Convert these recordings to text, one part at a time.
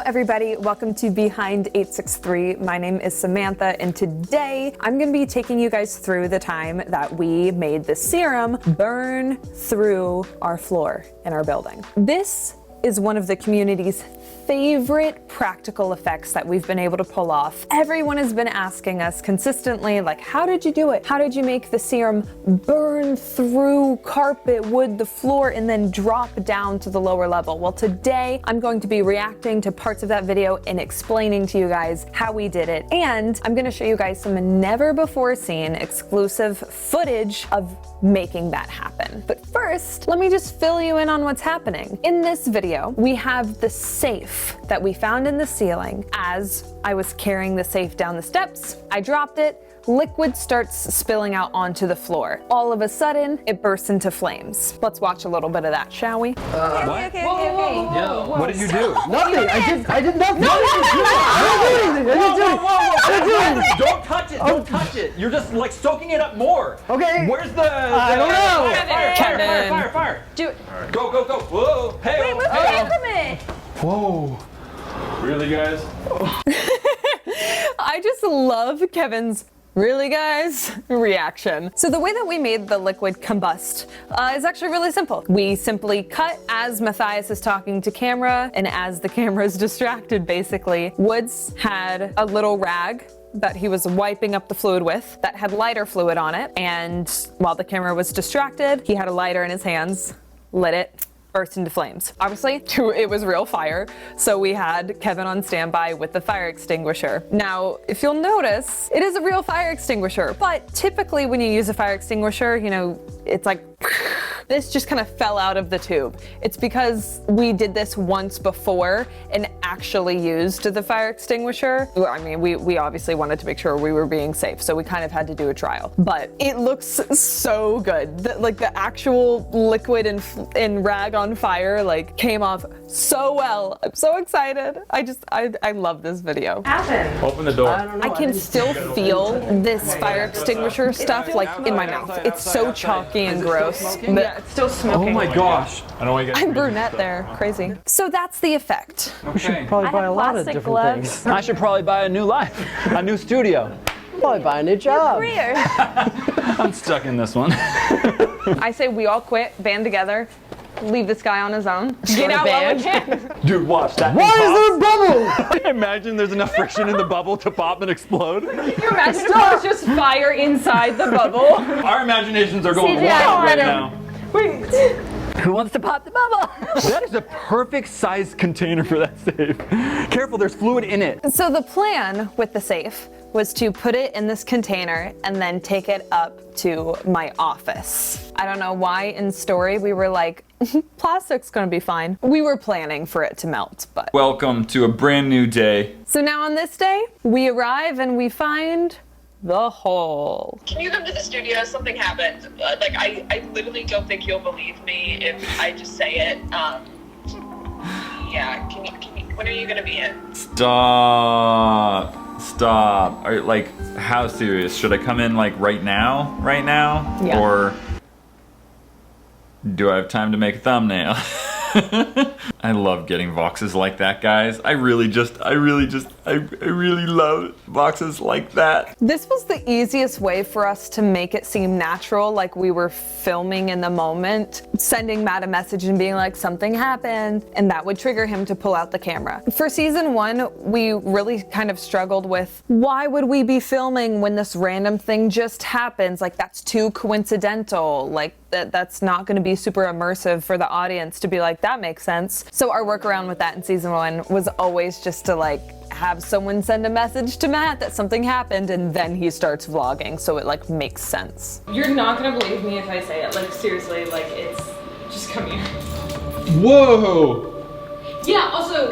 everybody, welcome to Behind 863. My name is Samantha, and today I'm going to be taking you guys through the time that we made the serum burn through our floor in our building. This is one of the community's favorite practical effects that we've been able to pull off. Everyone has been asking us consistently, like, how did you do it? How did you make the serum burn through carpet, wood, the floor, and then drop down to the lower level? Well, today I'm going to be reacting to parts of that video and explaining to you guys how we did it. And I'm gonna show you guys some never before seen exclusive footage of making that happen. But first, let me just fill you in on what's happening. In this video, we have the safe that we found in the ceiling. As I was carrying the safe down the steps, I dropped it. Liquid starts spilling out onto the floor. All of a sudden, it bursts into flames. Let's watch a little bit of that, shall we? What? Okay. Yo, what did you do? Nothing. I did nothing. No, I didn't do anything. Don't touch it. Don't touch it. You're just like soaking it up more. Okay. Where's the? I don't know. Fire. Do it. Go. Whoa. Hey. Wait, move away from it. Whoa. Really, guys? I just love Kevin's "really guys" reaction. So the way that we made the liquid combust is actually really simple. We simply cut as Matthias is talking to camera and as the camera is distracted, basically. Woods had a little rag that he was wiping up the fluid with that had lighter fluid on it. And while the camera was distracted, he had a lighter in his hands, lit it, burst into flames. Obviously, it was real fire, so we had Kevin on standby with the fire extinguisher. Now, if you'll notice, it is a real fire extinguisher, but typically when you use a fire extinguisher, you know, it's like, this just kind of fell out of the tube. It's because we did this once before and actually used the fire extinguisher. I mean, we obviously wanted to make sure we were being safe, so we kind of had to do a trial. But it looks so good. Like the actual liquid and rag on fire like came off so well. I'm so excited. I love this video. Open the door. I can still feel this fire extinguisher stuff like in my mouth. It's so chalky and gross. Yeah, it's still smoking. Oh my gosh. I don't want to get. I'm brunette there. Crazy. So that's the effect. We should probably buy a lot of different things. I should probably buy a new life, a new studio. Probably buy a new job. I'm stuck in this one. I say we all quit, band together, leave this guy on his own. Get out while we can. Dude, watch that. Why is there a bubble? Imagine there's enough friction in the bubble to pop and explode. Can you imagine if there was just fire inside the bubble? Our imaginations are going CGI wild right better. now. Wait. Who wants to pop the bubble? That is a perfect size container for that safe. Careful, there's fluid in it. So the plan with the safe was to put it in this container and then take it up to my office. I don't know why in story we were like, plastic's gonna be fine. We were planning for it to melt, but. Welcome to a brand new day. So now on this day, we arrive and we find the hole. Can you come to the studio? Something happened. I literally don't think you'll believe me if I just say it. Yeah, can you, when are you gonna be in? Stop. Are like, how serious? Should I come in like right now? Yeah. Or do I have time to make a thumbnail? I love getting boxes like that, guys. I really love boxes like that. This was the easiest way for us to make it seem natural, like we were filming in the moment, sending Matt a message and being like, something happened, and that would trigger him to pull out the camera. For season 1, we really kind of struggled with, why would we be filming when this random thing just happens? Like, that's too coincidental. Like, that's not gonna be super immersive for the audience to be like, that makes sense. So our workaround with that in season 1 was always just to like have someone send a message to Matt that something happened and then he starts vlogging, so it like makes sense. You're not gonna believe me if I say it, like seriously, like it's, just come here. Whoa! Yeah, also,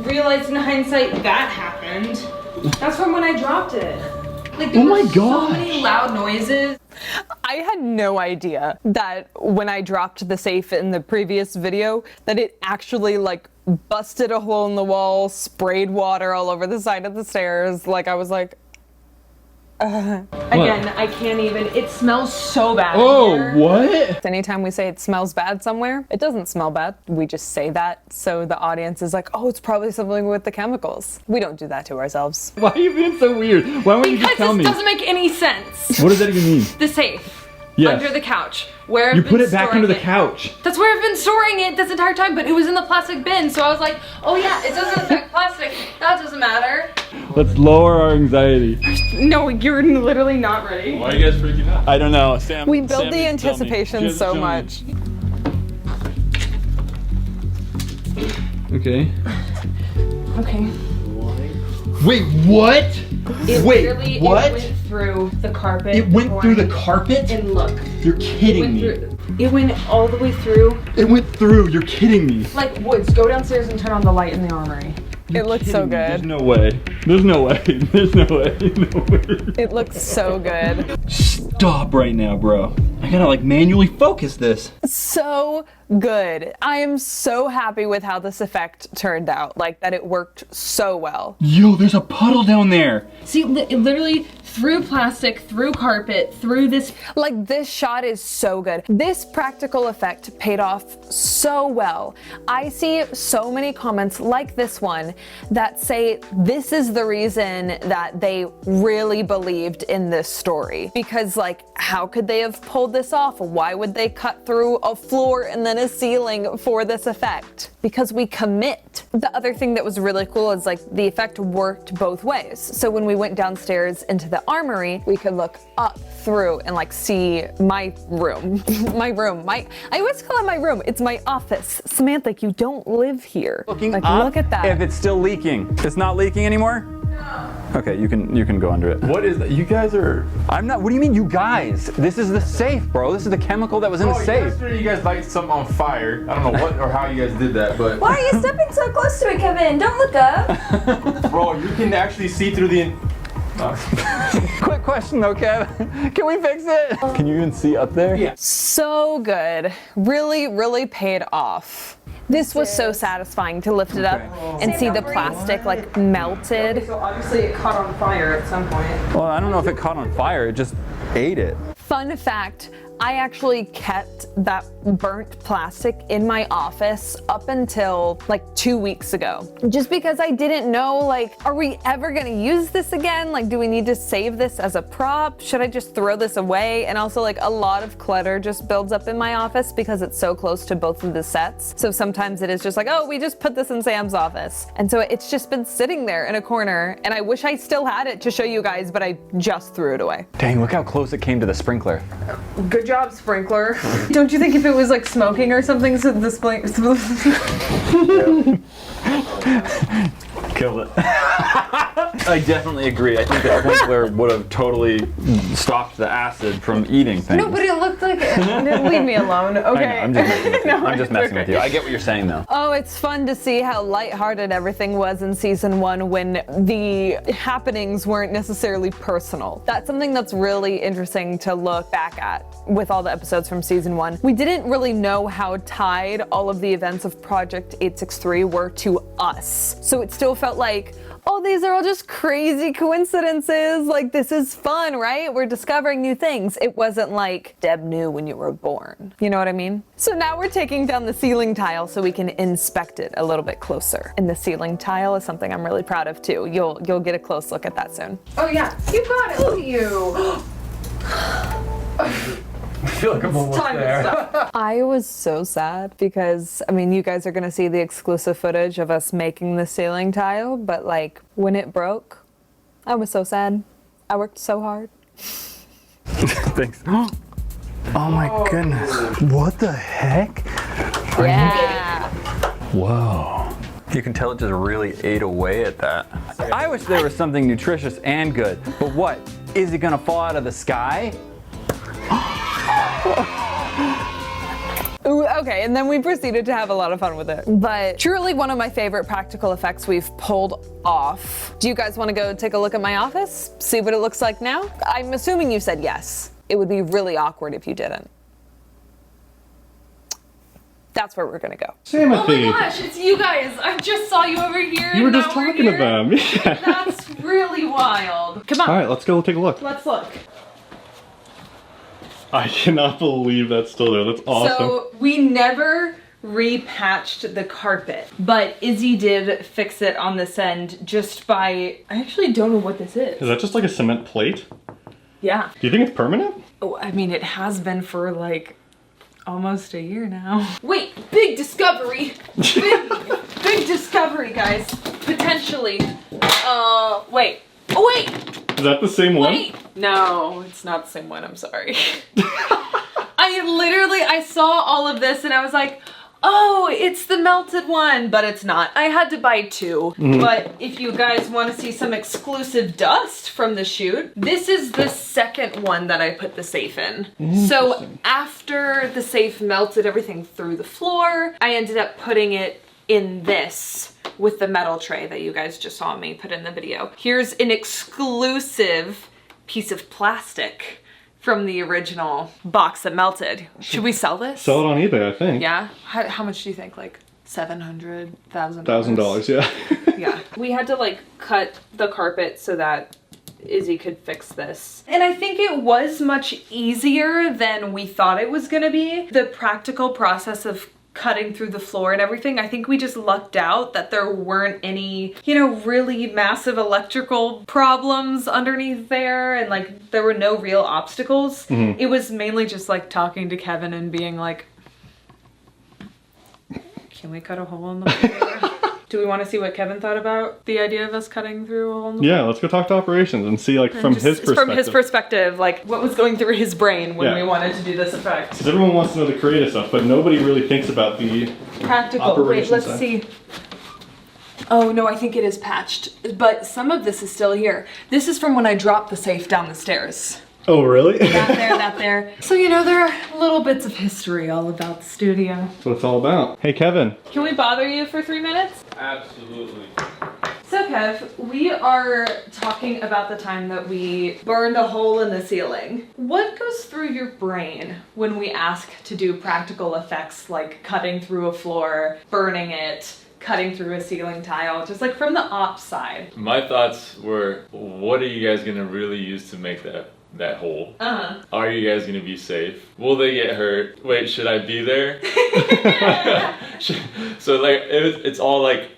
realized in hindsight that happened. That's from when I dropped it. Like there were so many loud noises. I had no idea that when I dropped the safe in the previous video, that it actually like busted a hole in the wall, sprayed water all over the side of the stairs. Like I was like, Again, I can't even. It smells so bad. Oh, in here. what? Anytime we say it smells bad somewhere, it doesn't smell bad. We just say that so the audience is like, oh, it's probably something with the chemicals. We don't do that to ourselves. Why are you being so weird? Why won't you just Because tell this me? doesn't make any sense. What does that even mean? The safe. Yes. Under the couch. Where I've You been put it back storing under the it. couch. That's where I've been storing it this entire time, but it was in the plastic bin, so I was like, oh yeah, it doesn't affect plastic. That doesn't matter. Let's lower our anxiety. No, you're literally not ready. Why are you guys freaking out? I don't know, Sam. We build Sam the needs to tell me. She anticipation has to so tell me. much. Okay. Okay. Wait, what? It Wait, literally what? It went through the carpet. It went through the pouring- carpet? And look. You're kidding me. It went all the way through. It went through. You're kidding me. Like, Woods, go downstairs and turn on the light in the armory. It looks so Kidding me. There's good. no way. There's no way. There's no way. No way. It looks so good. Stop right now, bro. I gotta like manually focus this. So good. I am so happy with how this effect turned out. Like that it worked so well. Yo, there's a puddle down there. See, it literally through plastic, through carpet, through this. Like this shot is so good. This practical effect paid off so well. I see so many comments like this one that say this is the reason that they really believed in this story. Because like, how could they have pulled this off? Why would they cut through a floor and then a ceiling for this effect? Because we commit. The other thing that was really cool is like the effect worked both ways. So when we went downstairs into the armory, we could look up through and like see my room. I always call it my room. It's my office. Samantha, you don't live here. Looking like, up look at that. if it's still leaking. It's not leaking anymore? Okay, you can go under it. What is that? You guys are. I'm not. What do you mean, you guys? This is the safe, bro. This is the chemical that was in the safe. Yesterday you guys lighted something on fire. I don't know what or how you guys did that, but Why are you stepping so close to it, Kevin? Don't look up. bro, you can actually see through the. Quick question though, Kev. Can we fix it? Can you even see up there? Yeah. So good. Really, really paid off. This was so satisfying to lift it up and see the plastic like melted. So obviously it caught on fire at some point. Well, I don't know if it caught on fire. It just ate it. Fun fact, I actually kept that burnt plastic in my office up until like 2 weeks ago. Just because I didn't know, like, are we ever gonna use this again? Like, do we need to save this as a prop? Should I just throw this away? And also like a lot of clutter just builds up in my office because it's so close to both of the sets. So sometimes it is just like, oh, we just put this in Sam's office. And so it's just been sitting there in a corner and I wish I still had it to show you guys, but I just threw it away. Dang, look how close it came to the sprinkler. Good job, sprinkler. Don't you think if it was like smoking or something, so the Killed it. I definitely agree. I think the sprinkler would have totally stopped the acid from eating things. No, but it looked like it. Leave me alone, okay? I know, I'm just messing with you. No, I'm just it's messing with okay. you. I get what you're saying though. Oh, it's fun to see how lighthearted everything was in season 1 when the happenings weren't necessarily personal. That's something that's really interesting to look back at with all the episodes from season 1. We didn't really know how tied all of the events of Project 863 were to us. So it still felt like, oh, these are all just crazy coincidences. Like, this is fun, right? We're discovering new things. It wasn't like Deb knew when you were born. You know what I mean? So now we're taking down the ceiling tile so we can inspect it a little bit closer. And the ceiling tile is something I'm really proud of too. You'll get a close look at that soon. Oh yeah, you got it. Look at you. I feel like I'm almost Time to there. stop. I was so sad because, I mean, you guys are gonna see the exclusive footage of us making the ceiling tile, but like when it broke, I was so sad. I worked so hard. Thanks. Oh my goodness. What the heck? Yeah. Whoa. You can tell it just really ate away at that. I wish there was something nutritious and good, but what? Is it gonna fall out of the sky? Ooh, okay, and then we proceeded to have a lot of fun with it. But truly one of my favorite practical effects we've pulled off. Do you guys want to go take a look at my office? See what it looks like now? I'm assuming you said yes. It would be really awkward if you didn't. That's where we're gonna go. Samantha. Oh my gosh, it's you guys. I just saw you over here. You were and just now we're talking to here. them. Yeah. That's really wild. Come on, All right, let's go take a look. let's look. I cannot believe that's still there. That's awesome. So we never repatched the carpet, but Izzy did fix it on this end just by, I actually don't know what this is. Is that just like a cement plate? Yeah. Do you think it's permanent? Oh, I mean, it has been for like almost a year now. Wait, big discovery. Big discovery, guys. Potentially. Wait. Oh, wait. Is that the same one? Wait. No, it's not the same one. I'm sorry. I saw all of this and I was like, oh, it's the melted one, but it's not. I had to buy two. But if you guys want to see some exclusive dust from the shoot, this is the second one that I put the safe in. So after the safe melted everything through the floor, I ended up putting it in this with the metal tray that you guys just saw me put in the video. Here's an exclusive piece of plastic from the original box that melted. Should we sell this? Sell it on eBay, I think. Yeah? How much do you think? Like $700,000? $1,000, yeah. Yeah. We had to like cut the carpet so that Izzy could fix this. And I think it was much easier than we thought it was gonna be. The practical process of cutting through the floor and everything, I think we just lucked out that there weren't any, you know, really massive electrical problems underneath there, and like there were no real obstacles. It was mainly just like talking to Kevin and being like, can we cut a hole in the floor? Do we want to see what Kevin thought about the idea of us cutting through a hole in the floor? Yeah, let's go talk to operations and see, like, from his perspective. From his perspective, like what was going through his brain when Yeah. we wanted to do this effect. Because everyone wants to know the creative stuff, but nobody really thinks about the Practical. Wait, operation let's side. see. Oh no, I think it is patched, but some of this is still here. This is from when I dropped the safe down the stairs. Oh, really? That there. So, you know, there are little bits of history all about the studio. That's what it's all about. Hey, Kevin. Can we bother you for 3 minutes? Absolutely. So Kev, we are talking about the time that we burned a hole in the ceiling. What goes through your brain when we ask to do practical effects like cutting through a floor, burning it, cutting through a ceiling tile, just like from the ops side? My thoughts were, what are you guys gonna really use to make that hole? Are you guys gonna be safe? Will they get hurt? Wait, should I be there? So like, it's all like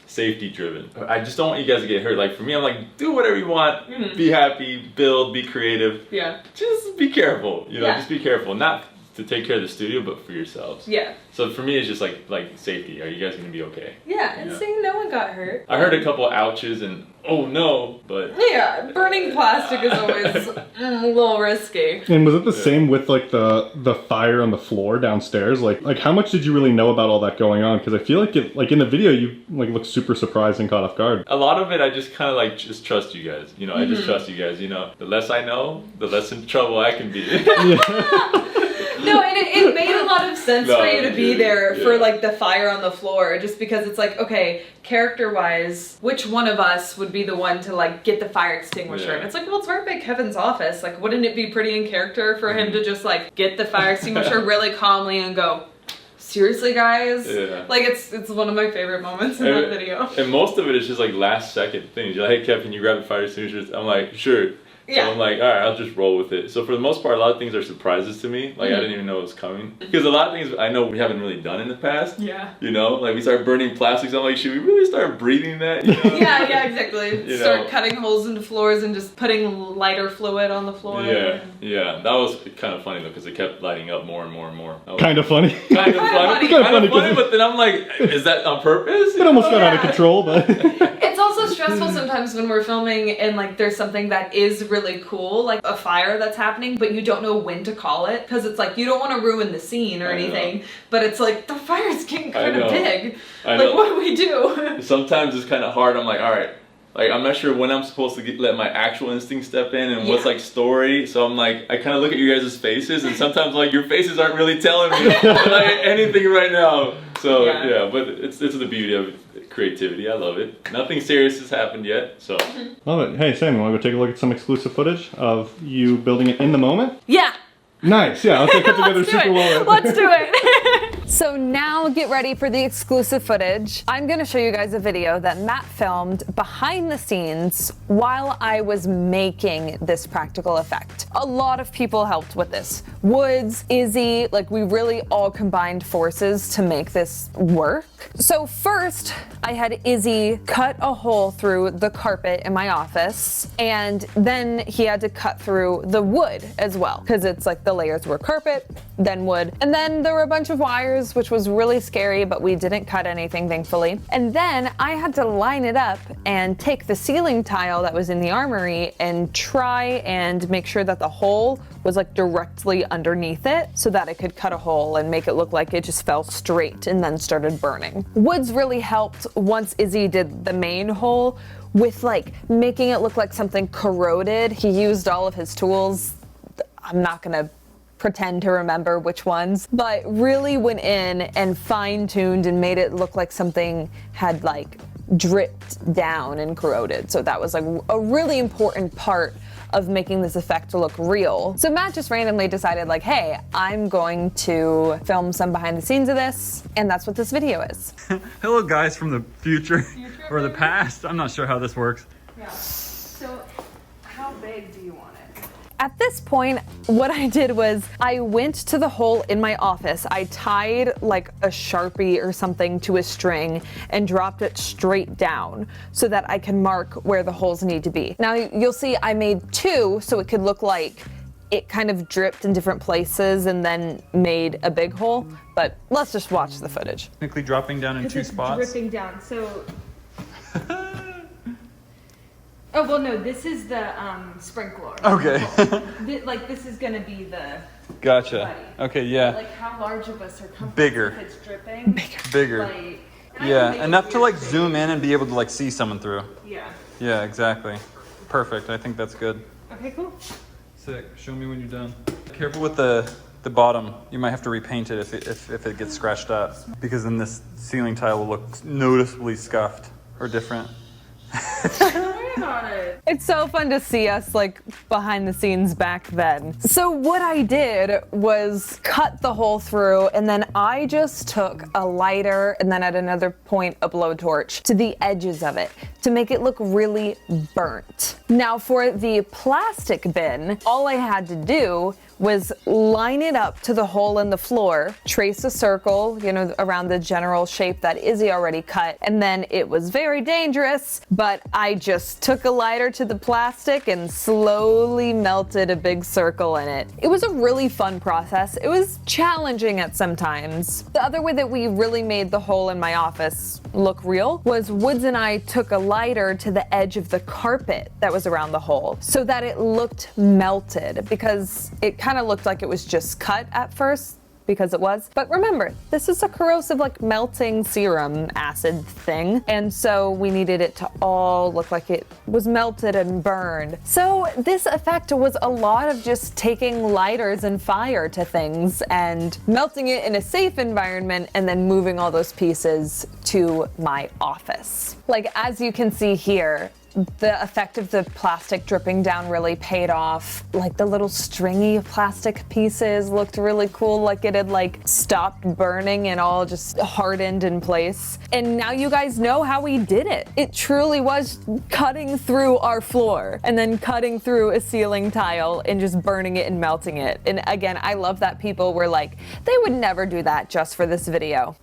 safety driven. I just don't want you guys to get hurt. Like for me, I'm like, do whatever you want, be happy, build, be creative. Yeah. Just be careful, you know, Yeah. just be careful. Not to take care of the studio, but for yourselves. Yeah. So for me, it's just like safety. Are you guys gonna be okay? Yeah, and Yeah. seeing no one got hurt. I heard a couple ouches and oh no, but Yeah, burning plastic is always a little risky. And was it the same with, like, the fire on the floor downstairs? Like how much did you really know about all that going on? Because I feel like in the video, you, like, look super surprised and caught off guard. a lot of it I just kind of like just trust you guys. You know, I just trust you guys. You know, the less I know, the less in trouble I can be. No, and it made a lot of sense No, for you to be yeah, there for yeah. like the fire on the floor, just because it's like, okay, character-wise, which one of us would be the one to like get the fire extinguisher? Yeah. And it's like, well, it's right by Kevin's office. Like, wouldn't it be pretty in character for him to just like get the fire extinguisher really calmly and go, seriously, guys? Yeah. Like, it's one of my favorite moments in that video. And most of it is just like last second things. You're like, hey Kev, can you grab the fire extinguishers? I'm like, sure. Yeah. So I'm like, all right, I'll just roll with it. So for the most part, a lot of things are surprises to me. Like I didn't even know it was coming. Because a lot of things I know we haven't really done in the past. Yeah. You know, like we started burning plastics. I'm like, should we really start breathing that? You know? Yeah, exactly. You Start know. cutting holes into floors and just putting lighter fluid on the floor. Yeah. That was kind of funny though, because it kept lighting up more and more and more. Kind of funny. Kind of funny. Kinda funny, But then I'm like, is that on purpose? It almost got out of control, but It's also stressful sometimes when we're filming and like there's something that is really cool, like a fire that's happening, but you don't know when to call it because it's like you don't want to ruin the scene or I know. anything, but it's like the fire's getting kind I of know. big. I Like, know. what do we do? Sometimes it's kind of hard. I'm like, all right, like I'm not sure when I'm supposed to let my actual instinct step in and what's Yeah. like story. So I'm like, I kind of look at you guys' faces, and sometimes like your faces aren't really telling me like anything right now. So Yeah. but it's the beauty of creativity. I love it. Nothing serious has happened yet, so. love it. Hey, Sam, you want to go take a look at some exclusive footage of you building it in the moment? Yeah. Nice. Yeah, let's get put together Let's do super it. well. Let's do it. So now get ready for the exclusive footage. I'm gonna show you guys a video that Matt filmed behind the scenes while I was making this practical effect. A lot of people helped with this. Woods, Izzy, like we really all combined forces to make this work. So first, I had Izzy cut a hole through the carpet in my office, and then he had to cut through the wood as well, because it's like the layers were carpet, then wood, and then there were a bunch of wires, which was really scary, but we didn't cut anything, thankfully. And then I had to line it up and take the ceiling tile that was in the armory and try and make sure that the hole was like directly underneath it so that I could cut a hole and make it look like it just fell straight and then started burning. Woods really helped once Izzy did the main hole with like making it look like something corroded. He used all of his tools. I'm not gonna pretend to remember which ones, but really went in and fine-tuned and made it look like something had like dripped down and corroded. So that was like a really important part of making this effect look real. So Matt just randomly decided like, hey, I'm going to film some behind the scenes of this, and that's what this video is. Hello guys from the future or the past. I'm not sure how this works. Yeah. So, how big do you want it? At this point, what I did was I went to the hole in my office. I tied like a Sharpie or something to a string and dropped it straight down so that I can mark where the holes need to be. Now you'll see I made two so it could look like it kind of dripped in different places and then made a big hole, but let's just watch the footage. Technically dropping down in two spots. Dripping down, so... Oh, well, no, this is the sprinkler. Okay. Like, this is gonna be the... Gotcha. Buddy. Okay, yeah. Like, how large of us are comfortable Bigger. if it's dripping? Bigger. Like, and I can Yeah, make it enough to weird like shape. zoom in and be able to like see someone through. Yeah. Yeah, exactly. Perfect. I think that's good. Okay, cool. Sick. Show me when you're done. Careful with the bottom. You might have to repaint it if it gets scratched up, because then this ceiling tile will look noticeably scuffed or different. On it. It's so fun to see us like behind the scenes back then. So what I did was cut the hole through, and then I just took a lighter and then at another point a blowtorch to the edges of it to make it look really burnt. Now for the plastic bin, all I had to do was line it up to the hole in the floor, trace a circle, you know, around the general shape that Izzy already cut, and then it was very dangerous, but I just took a lighter to the plastic and slowly melted a big circle in it. It was a really fun process. It was challenging at some times. The other way that we really made the hole in my office look real was Woods and I took a lighter to the edge of the carpet that was around the hole so that it looked melted, because it kind of looked like it was just cut at first, because it was. But remember, this is a corrosive like melting serum acid thing, and so we needed it to all look like it was melted and burned. So this effect was a lot of just taking lighters and fire to things and melting it in a safe environment and then moving all those pieces to my office. Like as you can see here, the effect of the plastic dripping down really paid off. Like the little stringy plastic pieces looked really cool, like it had like stopped burning and all just hardened in place. And now you guys know how we did it. It truly was cutting through our floor and then cutting through a ceiling tile and just burning it and melting it. And again, I love that people were like, they would never do that just for this video.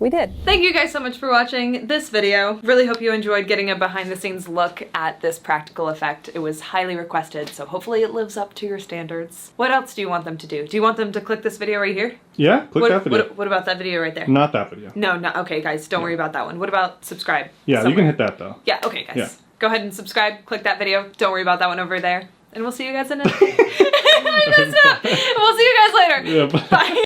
We did. Thank you guys so much for watching this video. Really hope you enjoyed getting a behind the scenes look at this practical effect. It was highly requested, so hopefully it lives up to your standards. What else do you want them to do? Do you want them to click this video right here? Yeah, click that video. What about that video right there? Not that video. No, okay guys, don't worry about that one. What about subscribe? Yeah, somewhere? you can hit that though. Yeah, okay guys. Yeah. Go ahead and subscribe, click that video. Don't worry about that one over there. And we'll see you guys in a... We'll see you guys later. Yeah, bye. Bye.